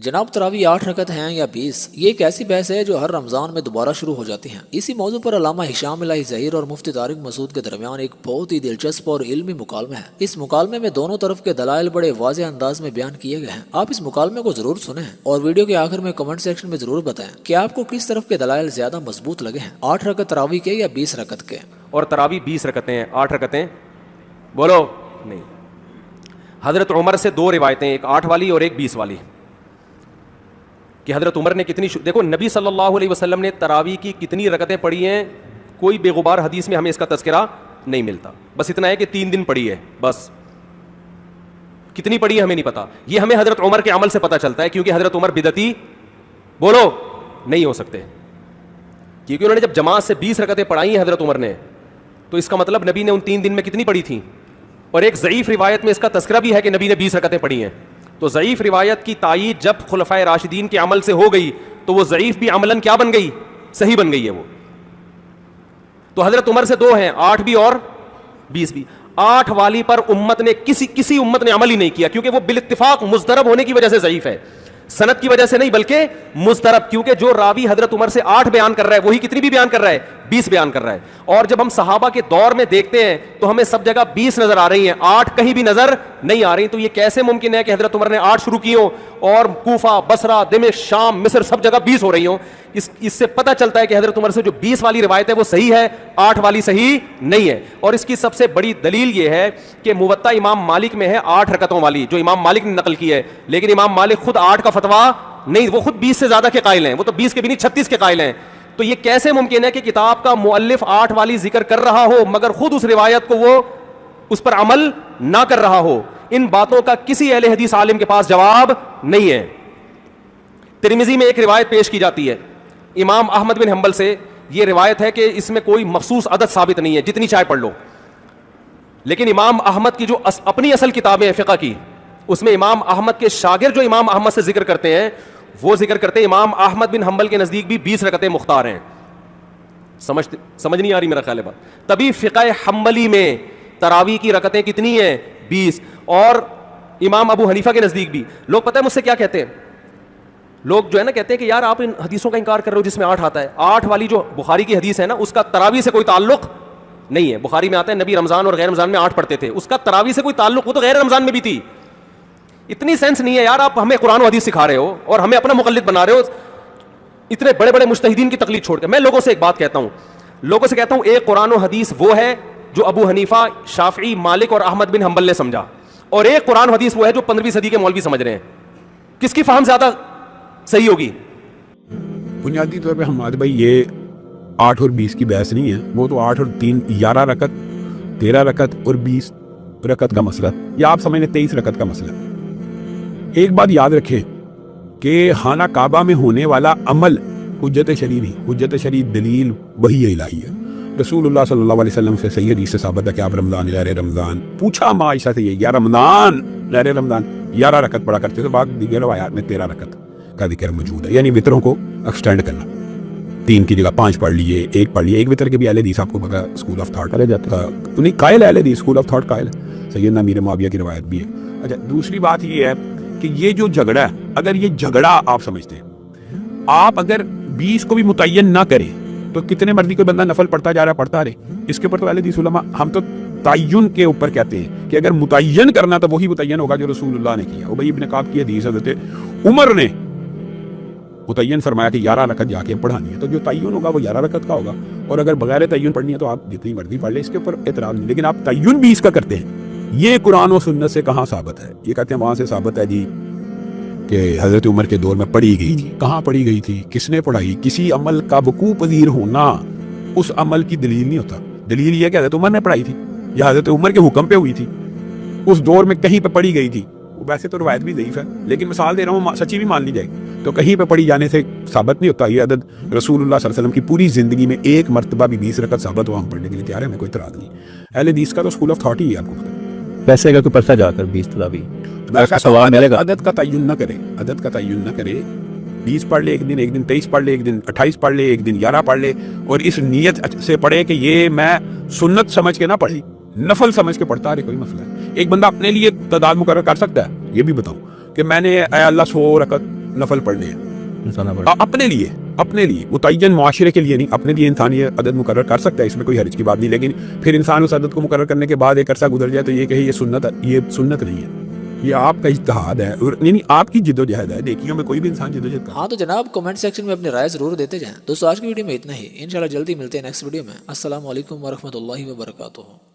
جناب تراویح 8 رکعت ہیں یا 20؟ یہ ایک ایسی بحث ہے جو ہر رمضان میں دوبارہ شروع ہو جاتی ہیں۔ اسی موضوع پر علامہ ہشام الہی ظہیر اور مفتی طارق مسعود کے درمیان ایک بہت ہی دلچسپ اور علمی مکالمہ ہے۔ اس مکالمے میں دونوں طرف کے دلائل بڑے واضح انداز میں بیان کیے گئے ہیں۔ آپ اس مکالمے کو ضرور سنیں اور ویڈیو کے آخر میں کمنٹ سیکشن میں ضرور بتائیں کہ آپ کو کس طرف کے دلائل زیادہ مضبوط لگے ہیں، 8 رکعت تراویح کے یا 20 رکعت کے۔ اور تراویح 20 رکعتیں ہیں، 8 رکعتیں بولو نہیں۔ حضرت عمر سے 2 روایتیں، ایک 8 والی اور ایک 20 والی، کہ حضرت عمر نے کتنی دیکھو نبی صلی اللہ علیہ وسلم نے تراویح کی کتنی رکعتیں پڑھی ہیں، کوئی بے غبار حدیث میں ہمیں اس کا تذکرہ نہیں ملتا، بس اتنا ہے کہ 3 دن پڑھی ہے، بس کتنی پڑھی ہے ہمیں نہیں پتا۔ یہ ہمیں حضرت عمر کے عمل سے پتہ چلتا ہے، کیونکہ حضرت عمر بدعتی بولو نہیں ہو سکتے، کیونکہ انہوں نے جب جماعت سے 20 رکعتیں پڑھائی ہیں حضرت عمر نے، تو اس کا مطلب نبی نے ان 3 دن میں کتنی پڑھی تھیں۔ اور ایک ضعیف روایت میں اس کا تذکرہ بھی ہے کہ نبی نے 20 رکعتیں پڑھی ہیں، تو ضعیف روایت کی تائید جب خلفائے راشدین کے عمل سے ہو گئی تو وہ ضعیف بھی عملاً کیا بن گئی، صحیح بن گئی ہے وہ۔ تو حضرت عمر سے 2 ہیں، 8 بھی اور 20 بھی۔ 8 والی پر امت نے کسی امت نے عمل ہی نہیں کیا، کیونکہ وہ بالاتفاق مضطرب ہونے کی وجہ سے ضعیف ہے، سند کی وجہ سے نہیں بلکہ مضطرب، کیونکہ جو راوی حضرت عمر سے 8 بیان کر رہا ہے وہی کتنی بھی بیان کر رہا ہے، 20 بیان کر رہا ہے۔ اور جب ہم صحابہ کے دور میں دیکھتے ہیں تو ہمیں سب جگہ 20 نظر آ رہی ہیں، 8 کہیں بھی نظر نہیں آ رہی۔ تو یہ کیسے ممکن ہے کہ حضرت عمر نے 8 شروع کی ہوں اور کوفہ، بصرہ، دمشق، شام، مصر سب جگہ 20 ہو رہی ہوں؟ اس سے پتہ چلتا ہے کہ حضرت عمر سے جو 20 والی روایت ہے وہ صحیح ہے، 8 والی صحیح نہیں ہے۔ اور اس کی سب سے بڑی دلیل یہ ہے کہ موطا امام مالک میں ہے 8 رکعتوں والی، جو امام مالک نے نقل کی ہے، لیکن امام مالک خود 8 کا فتویٰ نہیں، وہ خود 20 سے زیادہ کے قائل ہیں، وہ تو 20 کے بھی نہیں 36 کے قائل ہیں۔ تو یہ کیسے ممکن ہے کہ کتاب کا مؤلف 8 والی ذکر کر رہا ہو مگر خود اس روایت کو وہ اس پر عمل نہ کر رہا ہو؟ ان باتوں کا کسی اہل حدیث عالم کے پاس جواب نہیں ہے۔ ترمذی میں ایک روایت پیش کی جاتی ہے امام احمد بن حنبل سے، یہ روایت ہے کہ اس میں کوئی مخصوص عدد ثابت نہیں ہے، جتنی چاہے پڑھ لو، لیکن امام احمد کی جو اپنی اصل کتابیں ہیں فقہ کی، اس میں امام احمد کے شاگرد جو امام احمد سے ذکر کرتے ہیں وہ ذکر کرتے ہیں امام احمد بن حنبل کے نزدیک بھی 20 رکعتیں مختار ہیں۔ سمجھ نہیں آ رہی میرا خیال ہے بات؟ تبھی فقہ حنبلی میں تراویح کی رکعتیں کتنی ہیں؟ 20۔ اور امام ابو حنیفہ کے نزدیک بھی لوگ پتہ ہے مجھ سے کیا کہتے ہیں، لوگ جو ہے نا کہتے ہیں کہ یار آپ ان حدیثوں کا انکار کر رہے ہو جس میں 8 آتا ہے۔ 8 والی جو بخاری کی حدیث ہے نا اس کا تراویح سے کوئی تعلق نہیں ہے۔ بخاری میں آتا ہے نبی رمضان اور غیر رمضان میں 8 پڑھتے تھے، اس کا تراویح سے کوئی تعلق، وہ تو غیر رمضان میں بھی تھی۔ اتنی سینس نہیں ہے یار، آپ ہمیں قرآن و حدیث سکھا رہے ہو اور ہمیں اپنا مقلد بنا رہے ہو، اتنے بڑے بڑے مجتہدین کی تقلید چھوڑ کے۔ میں لوگوں سے ایک بات کہتا ہوں، لوگوں سے کہتا ہوں ایک قرآن و حدیث وہ ہے جو ابو حنیفہ، شافعی، مالک اور احمد بن حنبل نے سمجھا، اور ایک قرآن و حدیث وہ ہے جو 15ویں صدی کے مولوی سمجھ رہے ہیں۔ کس کی فہم زیادہ صحیح ہوگی؟ بنیادی طور پہ ہمارے بھائی یہ 8 اور 20 کی بحث نہیں ہے، وہ تو 8 اور 3 11 رکعت، 13 رکعت اور 20 رکعت کا مسئلہ، یا آپ سمجھ لیں 23 رکعت کا مسئلہ۔ ایک بات یاد رکھیں کہ خانہ کعبہ میں ہونے والا عمل حجت شرعی نہیں، حجت شرعی دلیل وحی الہی ہے۔ رسول اللہ صلی اللہ علیہ وسلم سے صحیح حدیث سے ثابت ہے کہ آپ رمضان غیر رمضان، پوچھا ماں عائشہ سے یہ، یا رمضان غیر رمضان 11 رکعت پڑھا کرتے تھے، بعد دیگر روایات میں 13 رکعت کا ذکر موجود ہے، یعنی وطروں کو ایکسٹینڈ کرنا، 3 کی جگہ 5 پڑھ لیے، 1 پڑھ لیے۔ ایک وطر کے بھی اہل حدیث آپ کو پتا اسکول آف تھاٹ کرے جاتا ہے، انہیں قائل اہل حدیث اسکول آف تھاٹ قائل ہے، سیدنا امیر معاویہ کی روایت بھی ہے۔ اچھا دوسری بات یہ ہے کہ یہ جو جھگڑا ہے، اگر یہ جھگڑا آپ سمجھتے ہیں، آپ اگر 20 کو بھی متعین نہ کریں تو کتنے مرضی کوئی بندہ نفل پڑھتا جا رہا ہے، پڑھتا رہے، اس کے اوپر تو اہل حدیث علماء ہم تو تعین کے اوپر کہتے ہیں کہ اگر متعین کرنا تو وہی متعین ہوگا جو رسول اللہ نے کیا۔ ابی ابن کعب کی حدیث، حضرت عمر نے متعین فرمایا کہ 11 رکعت جا کے پڑھانی ہے، تو جو تعین ہوگا وہ 11 رکعت کا ہوگا، اور اگر بغیر تعین پڑھنی ہے تو آپ جتنی مرضی پڑھ لیں، اس کے اوپر اعتراض نہیں۔ لیکن آپ تعین 20 کا کرتے ہیں، یہ قرآن و سنت سے کہاں ثابت ہے؟ یہ کہتے ہیں وہاں سے ثابت ہے جی کہ حضرت عمر کے دور میں پڑھی گئی تھی۔ کہاں پڑھی گئی تھی؟ کس نے پڑھائی؟ کسی عمل کا وقوع پذیر ہونا اس عمل کی دلیل نہیں ہوتا، دلیل یہ کہ حضرت عمر نے پڑھائی تھی یا حضرت عمر کے حکم پہ ہوئی تھی، اس دور میں کہیں پہ پڑھی گئی تھی۔ ویسے تو روایت بھی ضعیف ہے لیکن مثال دے رہا ہوں، سچی بھی مان لی جائے تو کہیں پہ پڑھی جانے سے ثابت نہیں ہوتا۔ یہ عدد رسول اللہ صلی اللہ علیہ وسلم کی پوری زندگی میں ایک مرتبہ بھی 20 رکعت ثابت ہوا، ہم پڑھنے کے لیے تیار ہیں، ہمیں کوئی اعتراض نہیں۔ اہل حدیث کا تو اسکول آف تھاٹ ہی ہے، آپ کو پتہ ہے۔ پیسے کا کوئی پرسہ جا کر 20 تراویح سوال ملے گا، عدد کا تعین نہ کرے، عدد کا تعین نہ کرے، 20 پڑھ لے ایک دن، 23 پڑھ لے ایک دن، 28 پڑھ لے ایک دن، 11 پڑھ لے، اور اس نیت سے پڑھے کہ یہ میں سنت سمجھ کے نہ پڑھی، نفل سمجھ کے پڑھتا رہے، کوئی مسئلہ ہے۔ ایک بندہ اپنے لیے تعداد مقرر کر سکتا ہے، یہ بھی بتاؤں کہ میں نے اے اللہ 100 رکعت نفل پڑھنے ہیں انسان پر اپنے لیے متعین معاشرے کے لیے نہیں، اپنے لیے انسان یہ عدد مقرر کر سکتا ہے، اس میں کوئی حرج کی بات نہیں، لیکن پھر انسان اس عدد کو مقرر کرنے کے بعد ایک عرصہ گزر جائے تو یہ کہے یہ سنت نہیں ہے، یہ آپ کا اجتہاد ہے، یعنی آپ کی جد و جہد ہے، نیکیوں میں کوئی بھی انسان جد و جہد ہاں تو جناب کمنٹ سیکشن میں اپنی رائے ضرور دیتے جائیں دوستو. آج کی ویڈیو میں اتنا ہی، انشاءاللہ جلدی ملتے ہیں نیکسٹ ویڈیو میں. السلام علیکم ورحمۃ اللہ وبرکاتہ.